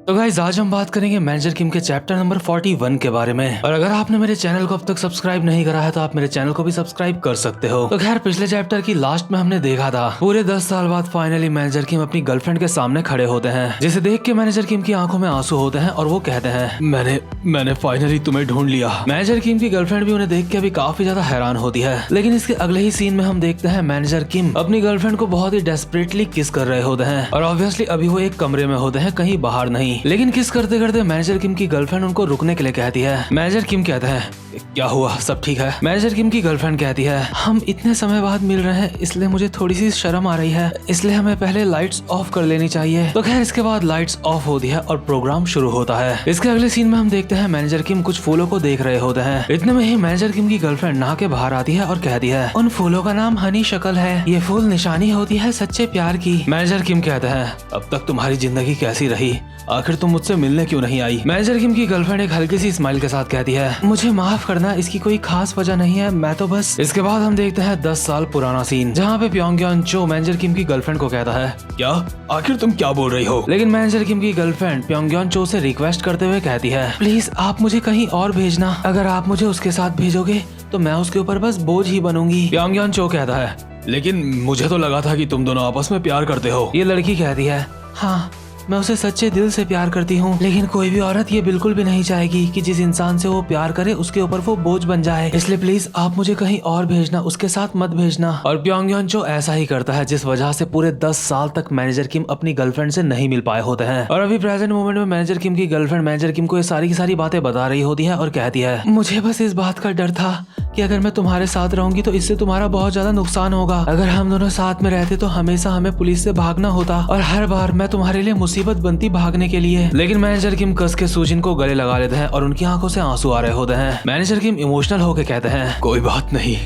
तो गाइस आज हम बात करेंगे मैनेजर किम के चैप्टर नंबर 41 के बारे में। और अगर आपने मेरे चैनल को अब तक सब्सक्राइब नहीं करा है तो आप मेरे चैनल को भी सब्सक्राइब कर सकते हो। तो खैर पिछले चैप्टर की लास्ट में हमने देखा था पूरे 10 साल बाद फाइनली मैनेजर किम अपनी गर्लफ्रेंड के सामने खड़े होते हैं, जिसे देख के मैनेजर किम की आंखों में आंसू होते हैं और वो कहते हैं मैंने फाइनली तुम्हें ढूंढ लिया। मैनेजर किम की गर्लफ्रेंड भी उन्हें देख के अभी काफी ज्यादा हैरान होती है, लेकिन इसके अगले ही सीन में हम देखते हैं मैनेजर किम अपनी गर्लफ्रेंड को बहुत ही डेस्परेटली किस कर रहे होते हैं। और ऑब्वियसली अभी वो एक कमरे में होते हैं, कहीं बाहर नहीं। लेकिन किस करते करते मैनेजर किम की गर्लफ्रेंड उनको रुकने के लिए कहती है। मैनेजर किम कहते हैं क्या हुआ, सब ठीक है? मैनेजर किम की गर्लफ्रेंड कहती है हम इतने समय बाद मिल रहे हैं इसलिए मुझे थोड़ी सी शर्म आ रही है, इसलिए हमें पहले लाइट्स ऑफ कर लेनी चाहिए। तो खैर इसके बाद लाइट्स ऑफ होती है और प्रोग्राम शुरू होता है। इसके अगले सीन में हम देखते हैं मैनेजर किम कुछ फूलों को देख रहे होते हैं। इतने में ही मैनेजर किम की गर्लफ्रेंड नहा के बाहर आती है और कहती है उन फूलों का नाम हनी शक्ल है, ये फूल निशानी होती है सच्चे प्यार की। मैनेजर किम कहते हैं अब तक तुम्हारी जिंदगी कैसी रही, आखिर तुम मुझसे मिलने क्यों नहीं आई? मैनेजर किम की गर्लफ्रेंड एक हल्की सी स्माइल के साथ कहती है मुझे माफ करना, इसकी कोई खास वजह नहीं है, मैं तो बस। इसके बाद हम देखते हैं 10 साल पुराना सीन, जहाँ पे प्योंगयान चो मैनेजर किम की गर्लफ्रेंड को कहता है क्या, आखिर तुम क्या बोल रही हो? लेकिन मैनेजर किम की गर्लफ्रेंड प्योंगयान चो से रिक्वेस्ट करते हुए कहती है प्लीज आप मुझे कहीं और भेजना, अगर आप मुझे उसके साथ भेजोगे तो मैं उसके ऊपर बस बोझ ही बनूंगी। प्योंगयान चो कहता है लेकिन मुझे तो लगा था कि तुम दोनों आपस में प्यार करते हो। ये लड़की कहती है हाँ मैं उसे सच्चे दिल से प्यार करती हूँ, लेकिन कोई भी औरत ये बिल्कुल भी नहीं चाहेगी कि जिस इंसान से वो प्यार करे उसके ऊपर वो बोझ बन जाए, इसलिए प्लीज आप मुझे कहीं और भेजना, उसके साथ मत भेजना। और प्योंगयान चो ऐसा ही करता है, जिस वजह से पूरे 10 साल तक मैनेजर किम अपनी गर्लफ्रेंड से नहीं मिल पाए होते हैं। और अभी प्रेजेंट मोमेंट में मैनेजर किम की गर्लफ्रेंड मैनेजर किम को ये सारी की सारी बातें बता रही होती है और कहती है मुझे बस इस बात का डर था कि अगर मैं तुम्हारे साथ रहूंगी तो इससे तुम्हारा बहुत ज्यादा नुकसान होगा, अगर हम दोनों साथ में रहते तो हमेशा हमें पुलिस से भागना होता और हर बार मैं तुम्हारे लिए मुसीबत बनती भागने के लिए। लेकिन मैनेजर किम कस के सूजिन को गले लगा लेते हैं और उनकी आंखों से आंसू आ रहे होते हैं। मैनेजर किम इमोशनल होकर कहते हैं कोई बात नहीं,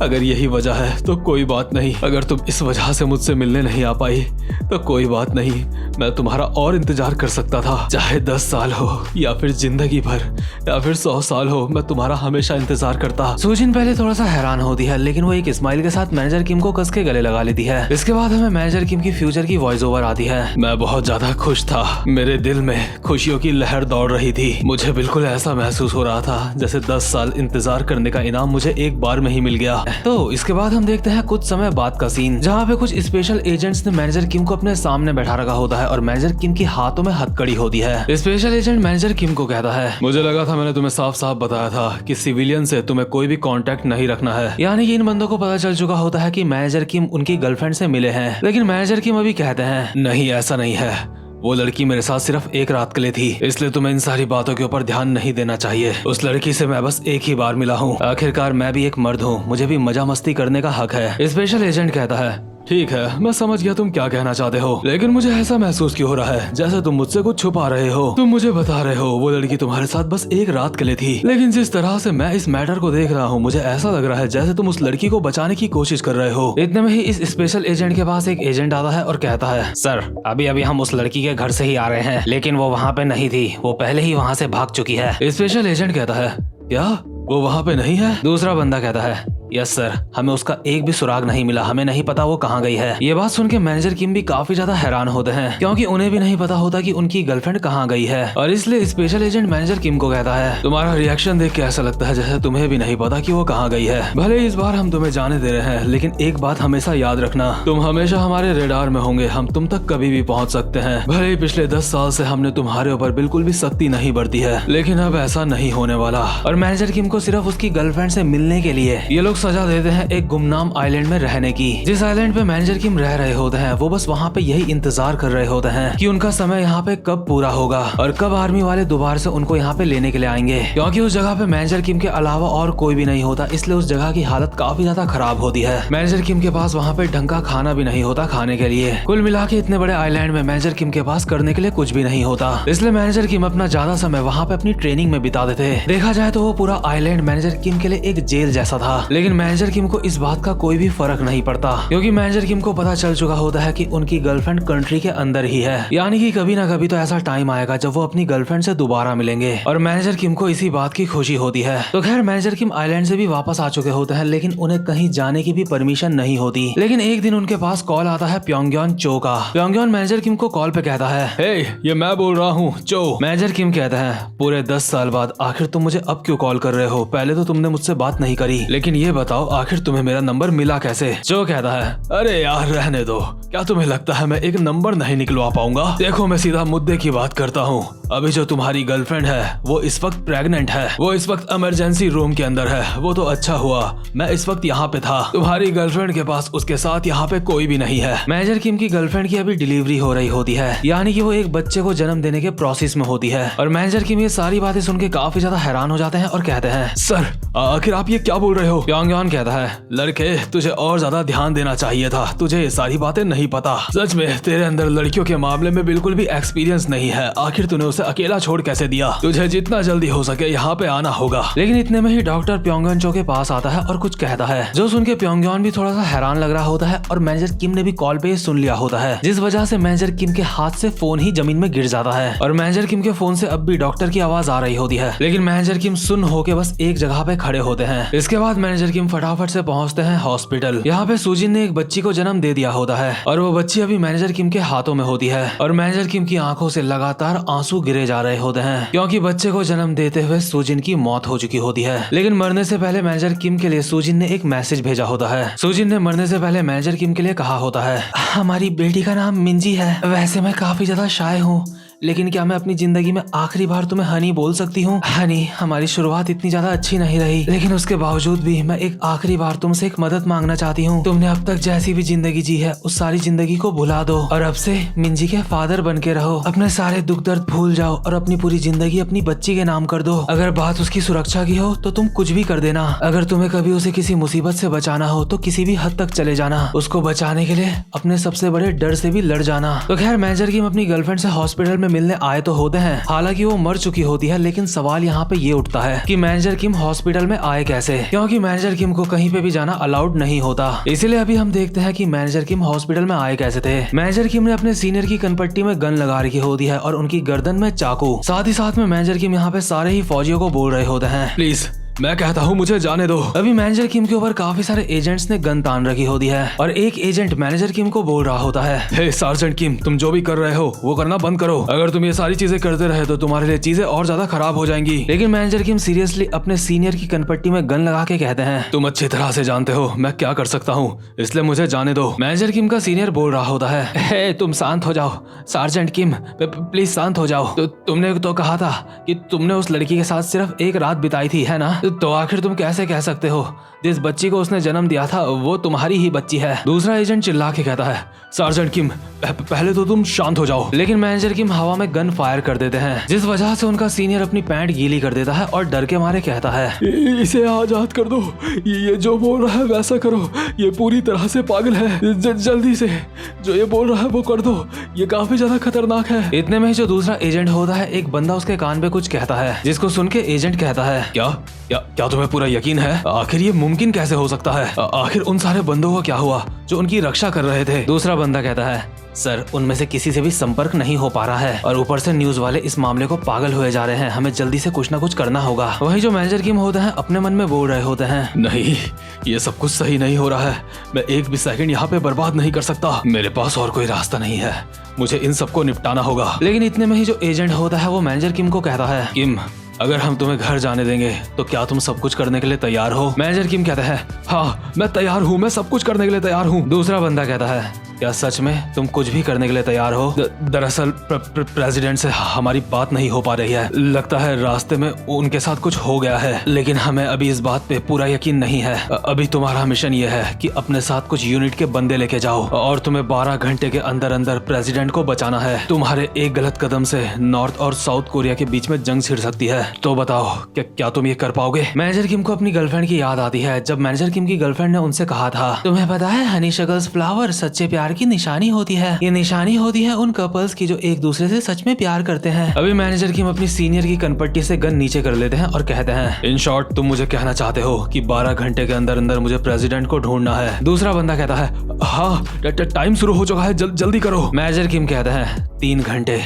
अगर यही वजह है तो कोई बात नहीं, अगर तुम इस वजह से मुझसे मिलने नहीं आ पाई तो कोई बात नहीं, मैं तुम्हारा और इंतजार कर सकता था, चाहे 10 साल हो या फिर जिंदगी भर या फिर 100 साल हो, मैं तुम्हारा हमेशा इंतजार करता। सूजिन पहले थोड़ा सा हैरान होती है, लेकिन वो एक स्माइल के साथ मैनेजर किम को कस के गले लगा लेती है। इसके बाद हमें मैनेजर किम की फ्यूचर की वॉइस ओवर आती है। मैं बहुत ज्यादा खुश था, मेरे दिल में खुशियों की लहर दौड़ रही थी, मुझे बिल्कुल ऐसा महसूस हो रहा था जैसे 10 साल इंतजार करने का इनाम मुझे एक बार में ही मिल गया। तो इसके बाद हम देखते हैं कुछ समय बाद का सीन, जहाँ पे कुछ स्पेशल एजेंट्स ने मैनेजर किम को अपने सामने बैठा रखा होता है और मैनेजर किम की हाथों में हथकड़ी होती है। स्पेशल एजेंट मैनेजर किम को कहता है मुझे लगा था मैंने तुम्हें साफ साफ बताया था कि सिविलियन से तुम्हें कोई भी कांटेक्ट नहीं रखना है। यानी कि इन बंदों को पता चल चुका होता है कि मैनेजर किम उनकी गर्लफ्रेंड से मिले हैं, लेकिन मैनेजर किम अभी कहते हैं नहीं ऐसा नहीं है, वो लड़की मेरे साथ सिर्फ एक रात के लिए थी, इसलिए तुम्हें इन सारी बातों के ऊपर ध्यान नहीं देना चाहिए। उस लड़की से मैं बस एक ही बार मिला हूँ, आखिरकार मैं भी एक मर्द हूँ, मुझे भी मजा मस्ती करने का हक है। स्पेशल एजेंट कहता है ठीक है मैं समझ गया तुम क्या कहना चाहते हो, लेकिन मुझे ऐसा महसूस क्यों हो रहा है जैसे तुम मुझसे कुछ छुपा रहे हो। तुम मुझे बता रहे हो वो लड़की तुम्हारे साथ बस एक रात के लिए थी, लेकिन जिस तरह से मैं इस मैटर को देख रहा हूँ मुझे ऐसा लग रहा है जैसे तुम उस लड़की को बचाने की कोशिश कर रहे हो। इतने में ही इस स्पेशल एजेंट के पास एक एजेंट आता है और कहता है सर अभी अभी हम उस लड़की के घर से ही आ रहे हैं, लेकिन वो वहाँ पे नहीं थी, वो पहले ही वहाँ से भाग चुकी है। स्पेशल एजेंट कहता है क्या वो वहाँ पे नहीं है? दूसरा बंदा कहता है यस सर, हमें उसका एक भी सुराग नहीं मिला, हमें नहीं पता वो कहाँ गई है। ये बात सुन के मैनेजर किम भी काफी ज्यादा हैरान होते हैं, क्योंकि उन्हें भी नहीं पता होता कि उनकी गर्लफ्रेंड कहाँ गई है। और इसलिए स्पेशल एजेंट मैनेजर किम को कहता है तुम्हारा रिएक्शन देख के ऐसा लगता है जैसे तुम्हें भी नहीं पता कि वो कहाँ गई है। भले इस बार हम तुम्हें जाने दे रहे हैं, लेकिन एक बात हमेशा याद रखना, तुम हमेशा हमारे रेडार में होंगे, हम तुम तक कभी भी पहुँच सकते हैं। भले ही पिछले 10 साल से हमने तुम्हारे ऊपर बिल्कुल भी सख्ती नहीं बरती है, लेकिन अब ऐसा नहीं होने वाला। और मैनेजर किम को सिर्फ उसकी गर्लफ्रेंड से मिलने के लिए ये लोग सजा देते हैं एक गुमनाम आइलैंड में रहने की। जिस आइलैंड पे मैनेजर किम रह रहे होते हैं वो बस वहाँ पे यही इंतजार कर रहे होते हैं कि उनका समय यहाँ पे कब पूरा होगा और कब आर्मी वाले दोबारा से उनको यहाँ पे लेने के लिए आएंगे, क्योंकि उस जगह पे मैनेजर किम के अलावा और कोई भी नहीं होता, इसलिए उस जगह की हालत काफी ज्यादा खराब होती है। मैनेजर किम के पास वहाँ पे ढंग का खाना भी नहीं होता खाने के लिए। कुल मिला के इतने बड़े आइलैंड में मैनेजर किम के पास करने के लिए कुछ भी नहीं होता, इसलिए मैनेजर किम अपना ज्यादा समय वहाँ पे अपनी ट्रेनिंग में बिता देते। देखा जाए तो वो पूरा आइलैंड मैनेजर किम के लिए एक जेल जैसा था, लेकिन लेकिन मैनेजर किम को इस बात का कोई भी फर्क नहीं पड़ता, क्योंकि मैनेजर किम को पता चल चुका होता है कि उनकी गर्लफ्रेंड कंट्री के अंदर ही है, यानी कि कभी ना कभी तो ऐसा टाइम आएगा जब वो अपनी गर्लफ्रेंड से दोबारा मिलेंगे। और मैनेजर किम को इसी बात की खुशी होती है। तो खैर मैनेजर किम आइलैंड से भी वापस आ चुके होते हैं, लेकिन उन्हें कहीं जाने की भी परमिशन नहीं होती। लेकिन एक दिन उनके पास कॉल आता है प्योंगयॉन चो का। प्योंगयॉन मैनेजर किम को कॉल पे कहता है, हे ये मैं बोल रहा हूँ चो। मैनेजर किम कहता है, पूरे 10 साल बाद आखिर तुम मुझे अब क्यों कॉल कर रहे हो? पहले तो तुमने मुझसे बात नहीं करी, लेकिन ये बताओ आखिर तुम्हें मेरा नंबर मिला कैसे? चो कहता है, अरे यार रहने दो, क्या तुम्हें लगता है मैं एक नंबर नहीं निकलवा पाऊंगा? देखो मैं सीधा मुद्दे की बात करता हूँ। अभी जो तुम्हारी गर्लफ्रेंड है वो इस वक्त प्रेग्नेंट है, वो इस वक्त इमरजेंसी रूम के अंदर है। वो तो अच्छा हुआ मैं इस वक्त यहाँ पे था, तुम्हारी गर्लफ्रेंड के पास उसके साथ यहाँ पे कोई भी नहीं है। मैनेजर किम की गर्लफ्रेंड की अभी डिलीवरी हो रही होती है, यानी कि वो एक बच्चे को जन्म देने के प्रोसेस में होती है। और मैनेजर किम ये सारी बातें सुन के काफी ज्यादा हैरान हो जाते हैं और कहते हैं, सर आखिर आप ये क्या बोल रहे हो? प्योंगयॉन कहता है, लड़के तुझे और ज्यादा ध्यान देना चाहिए था, तुझे ये सारी बातें नहीं पता। सच में तेरे अंदर लड़कियों के मामले में बिल्कुल भी एक्सपीरियंस नहीं है। आखिर तूने उसे अकेला छोड़ कैसे दिया? तुझे जितना जल्दी हो सके यहाँ पे आना होगा। लेकिन इतने में ही डॉक्टर प्योंगयॉन चो के पास आता है और कुछ कहता है, जो सुन के प्योंगयॉन भी थोड़ा सा हैरान लग रहा होता है। और मैनेजर किम ने भी कॉल पे सुन लिया होता है, जिस वजह से मैनेजर किम के हाथ से फोन ही जमीन में गिर जाता है। और मैनेजर किम के फोन से अब भी डॉक्टर की आवाज आ रही होती है, लेकिन मैनेजर किम सुन होके बस एक जगह पे खड़े होते हैं। इसके बाद मैनेजर किम फटाफट से पहुंचते हैं हॉस्पिटल। यहाँ पे सुजिन ने एक बच्ची को जन्म दे दिया होता है और वो बच्ची अभी मैनेजर किम के हाथों में होती है। और मैनेजर किम की आंखों से लगातार आंसू गिरे जा रहे होते हैं, क्योंकि बच्चे को जन्म देते हुए सुजिन की मौत हो चुकी होती है। लेकिन मरने से पहले मैनेजर किम के लिए सुजिन ने एक मैसेज भेजा होता है। सुजिन ने मरने से पहले मैनेजर किम के लिए कहा होता है, हमारी बेटी का नाम मिंजी है। वैसे मैं काफी ज्यादा शाय हूँ, लेकिन क्या मैं अपनी जिंदगी में आखिरी बार तुम्हें हनी बोल सकती हूँ? हनी, हमारी शुरुआत इतनी ज्यादा अच्छी नहीं रही, लेकिन उसके बावजूद भी मैं एक आखिरी बार तुमसे एक मदद मांगना चाहती हूँ। तुमने अब तक जैसी भी जिंदगी जी है उस सारी जिंदगी को भुला दो और अब से मिंजी के फादर बन के रहो। अपने सारे दुख दर्द भूल जाओ और अपनी पूरी जिंदगी अपनी बच्ची के नाम कर दो। अगर बात उसकी सुरक्षा की हो तो तुम कुछ भी कर देना। अगर तुम्हें कभी उसे किसी मुसीबत से बचाना हो तो किसी भी हद तक चले जाना। उसको बचाने के लिए अपने सबसे बड़े डर से भी लड़ जाना। तो खैर मैनेजर किम अपनी गर्लफ्रेंड से हॉस्पिटल में मिलने आए तो होते हैं, हालांकि वो मर चुकी होती है। लेकिन सवाल यहाँ पे ये उठता है कि मैनेजर किम हॉस्पिटल में आए कैसे, क्योंकि मैनेजर किम को कहीं पे भी जाना अलाउड नहीं होता। इसीलिए अभी हम देखते हैं कि मैनेजर किम हॉस्पिटल में आए कैसे थे। मैनेजर किम ने अपने सीनियर की कनपट्टी में गन लगा रखी होती है और उनकी गर्दन में चाकू। साथ ही साथ में मैनेजर किम यहाँ पे सारे ही फौजियों को बोल रहे होते हैं, प्लीज मैं कहता हूँ मुझे जाने दो। अभी मैनेजर किम के ऊपर काफी सारे एजेंट्स ने गन तान रखी होती है और एक एजेंट मैनेजर किम को बोल रहा होता है, हे सार्जेंट किम, तुम जो भी कर रहे हो वो करना बंद करो। अगर तुम ये सारी चीजें करते रहे तो तुम्हारे लिए चीजें और ज्यादा खराब हो जाएंगी। लेकिन मैनेजर किम सीरियसली अपने सीनियर की कनपट्टी में गन लगा के कहते हैं, तुम अच्छी तरह से जानते हो मैं क्या कर सकता हूँ, इसलिए मुझे जाने दो। मैनेजर किम का सीनियर बोल रहा होता है, हे तुम शांत हो जाओ सार्जेंट किम, प्लीज शांत हो जाओ। तो तुमने तो कहा था कि तुमने उस लड़की के साथ सिर्फ एक रात बिताई थी, है ना? तो आखिर तुम कैसे कह सकते हो जिस बच्ची को उसने जन्म दिया था वो तुम्हारी ही बच्ची है? दूसरा एजेंट चिल्ला के कहता है, सार्जेंट किम पहले तो तुम शांत हो जाओ। लेकिन मैनेजर किम हवा में गन फायर कर देते हैं, जिस वजह से उनका सीनियर अपनी पैंट गीली कर देता है और डर के मारे कहता है, इसे आजाद कर दो, ये जो बोल रहा है वैसा करो, ये पूरी तरह से पागल है, जल्दी से जो ये बोल रहा है वो कर दो, ये काफी ज्यादा खतरनाक है। इतने में ही जो दूसरा एजेंट होता है एक बंदा उसके कान पे कुछ कहता है, जिसको सुन के एजेंट कहता है, क्या तुम्हें पूरा यकीन है? आखिर ये मुमकिन कैसे हो सकता है? आखिर उन सारे बंदों को क्या हुआ जो उनकी रक्षा कर रहे थे? दूसरा बंदा कहता है, सर उनमें से किसी से भी संपर्क नहीं हो पा रहा है और ऊपर से न्यूज वाले इस मामले को पागल हुए जा रहे हैं, हमें जल्दी से कुछ ना कुछ करना होगा। वही जो मैनेजर किम होते हैं अपने मन में बोल रहे होते हैं, नहीं ये सब कुछ सही नहीं हो रहा है, मैं एक भी सेकंड यहाँ पे बर्बाद नहीं कर सकता, मेरे पास और कोई रास्ता नहीं है, मुझे इन सबको निपटाना होगा। लेकिन इतने में ही जो एजेंट होता है वो मैनेजर किम को कहता है, किम अगर हम तुम्हें घर जाने देंगे तो क्या तुम सब कुछ करने के लिए तैयार हो? मैनेजर किम कहता है, हाँ मैं तैयार हूँ, मैं सब कुछ करने के लिए तैयार हूँ। दूसरा बंदा कहता है, क्या सच में तुम कुछ भी करने के लिए तैयार हो? दरअसल प्रेसिडेंट से हमारी बात नहीं हो पा रही है, लगता है रास्ते में उनके साथ कुछ हो गया है, लेकिन हमें अभी इस बात पे पूरा यकीन नहीं है। अभी तुम्हारा मिशन ये है कि अपने साथ कुछ यूनिट के बंदे लेके जाओ और तुम्हें 12 घंटे के अंदर अंदर प्रेसिडेंट को बचाना है। तुम्हारे एक गलत कदम से नॉर्थ और साउथ कोरिया के बीच में जंग छिड़ सकती है, तो बताओ क्या तुम ये कर पाओगे? मैनेजर किम को अपनी गर्लफ्रेंड की याद आती है, जब मैनेजर किम की गर्लफ्रेंड ने उनसे कहा था, तुम्हें पता है हनी शकल्स फ्लावर सच्चे प्यार प्यार की निशानी होती है। ये निशानी होती है उन कपल्स की जो एक दूसरे से सच में प्यार करते हैं। अभी मैनेजर किम अपनी सीनियर की कनपट्टी से गन नीचे कर लेते हैं और कहते हैं, इन शॉर्ट तुम मुझे कहना चाहते हो कि 12 घंटे के अंदर अंदर मुझे प्रेसिडेंट को ढूंढना है। दूसरा बंदा कहता है, हाँ टाइम शुरू हो चुका है, जल्दी करो। मैनेजर किम कहते हैं, 3 घंटे,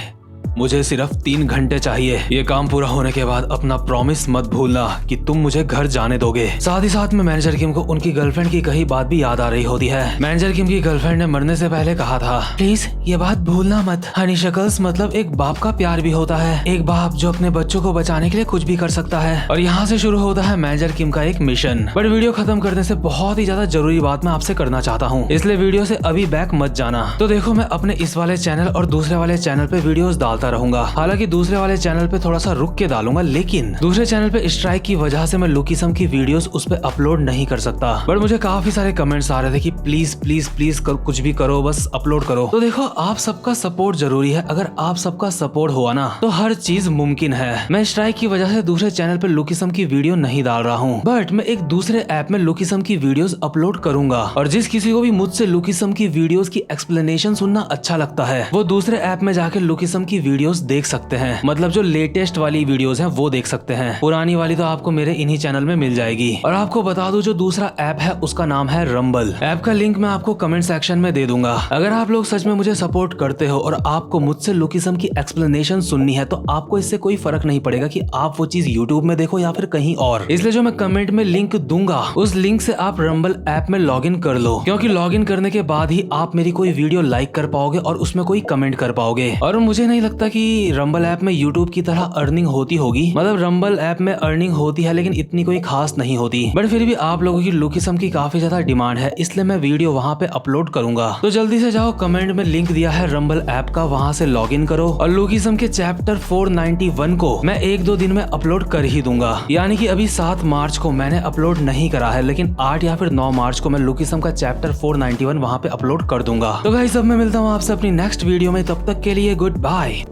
मुझे सिर्फ 3 घंटे चाहिए। ये काम पूरा होने के बाद अपना प्रॉमिस मत भूलना कि तुम मुझे घर जाने दोगे। साथ ही साथ में मैनेजर किम को उनकी गर्लफ्रेंड की कही बात भी याद आ रही होती है। मैनेजर किम की गर्लफ्रेंड ने मरने से पहले कहा था, प्लीज ये बात भूलना मत। हनी शकल्स मतलब एक बाप का प्यार भी होता है, एक बाप जो अपने बच्चों को बचाने के लिए कुछ भी कर सकता है। और यहाँ से शुरू होता है मैनेजर किम का एक मिशन। बट वीडियो खत्म करने से बहुत ही ज्यादा जरूरी बात मैं आपसे करना चाहता हूँ, इसलिए वीडियो से अभी बैक मत जाना। तो देखो, मैं अपने इस वाले चैनल और दूसरे वाले चैनल पे वीडियोस डालता रहूंगा। हालांकि दूसरे वाले चैनल पे थोड़ा सा रुक के डालूंगा, लेकिन दूसरे चैनल पे स्ट्राइक की वजह से मैं लुकिसम की वीडियोस उस पे अपलोड नहीं कर सकता। बट मुझे काफी सारे कमेंट्स आ रहे थे कि प्लीज प्लीज प्लीज कुछ भी करो, बस अपलोड करो। तो देखो, आप सबका सपोर्ट जरूरी है। अगर आप सबका सपोर्ट हुआ ना तो हर चीज मुमकिन है। मैं स्ट्राइक की वजह से दूसरे चैनल पे लुकिसम की वीडियो नहीं डाल रहा हूँ, बट मैं एक दूसरे ऐप में लुकिसम की वीडियोस अपलोड करूंगा। और जिस किसी को भी मुझसे लुकिसम की वीडियोस की एक्सप्लेनेशन सुनना अच्छा लगता है, वो दूसरे ऐप में जाके लुकिसम की वीडियोस देख सकते हैं। मतलब जो लेटेस्ट वाली वीडियोस हैं वो देख सकते हैं। पुरानी वाली तो आपको मेरे इन्हीं चैनल में मिल जाएगी। और आपको बता दूं, जो दूसरा ऐप है उसका नाम है रंबल। ऐप का लिंक मैं आपको कमेंट सेक्शन में दे दूंगा। अगर आप लोग सच में मुझे सपोर्ट करते हो और आपको मुझसे लुकिसम की एक्सप्लेनेशन सुननी है, तो आपको इससे कोई फर्क नहीं पड़ेगा कि आप वो चीज यूट्यूब में देखो या फिर कहीं और। इसलिए जो मैं कमेंट में लिंक दूंगा, उस लिंक से आप रंबल ऐप में लॉग इन कर लो, क्योंकि लॉग इन करने के बाद ही आप मेरी कोई वीडियो लाइक कर पाओगे और उसमें कोई कमेंट कर पाओगे। और मुझे नहीं लगता कि रंबल ऐप में यूट्यूब की तरह अर्निंग होती होगी। मतलब रंबल ऐप में अर्निंग होती है, लेकिन इतनी कोई खास नहीं होती। बट फिर भी आप लोगों की लुकिसम की काफी ज्यादा डिमांड है, इसलिए मैं वीडियो वहाँ पे अपलोड करूंगा। तो जल्दी से जाओ, कमेंट में लिंक दिया है रंबल ऐप का, वहाँ से लॉग इन करो। और लुकिसम के चैप्टर 491 को मैं 1-2 दिन में अपलोड कर ही दूंगा। यानी कि अभी 7 मार्च को मैंने अपलोड नहीं करा है, लेकिन 8 या फिर 9 मार्च को मैं लुकिसम का चैप्टर 491 वहाँ पे अपलोड कर दूंगा। तो गाइस, अब मैं मिलता हूँ आपसे अपनी नेक्स्ट वीडियो में। तब तक के लिए गुड बाय।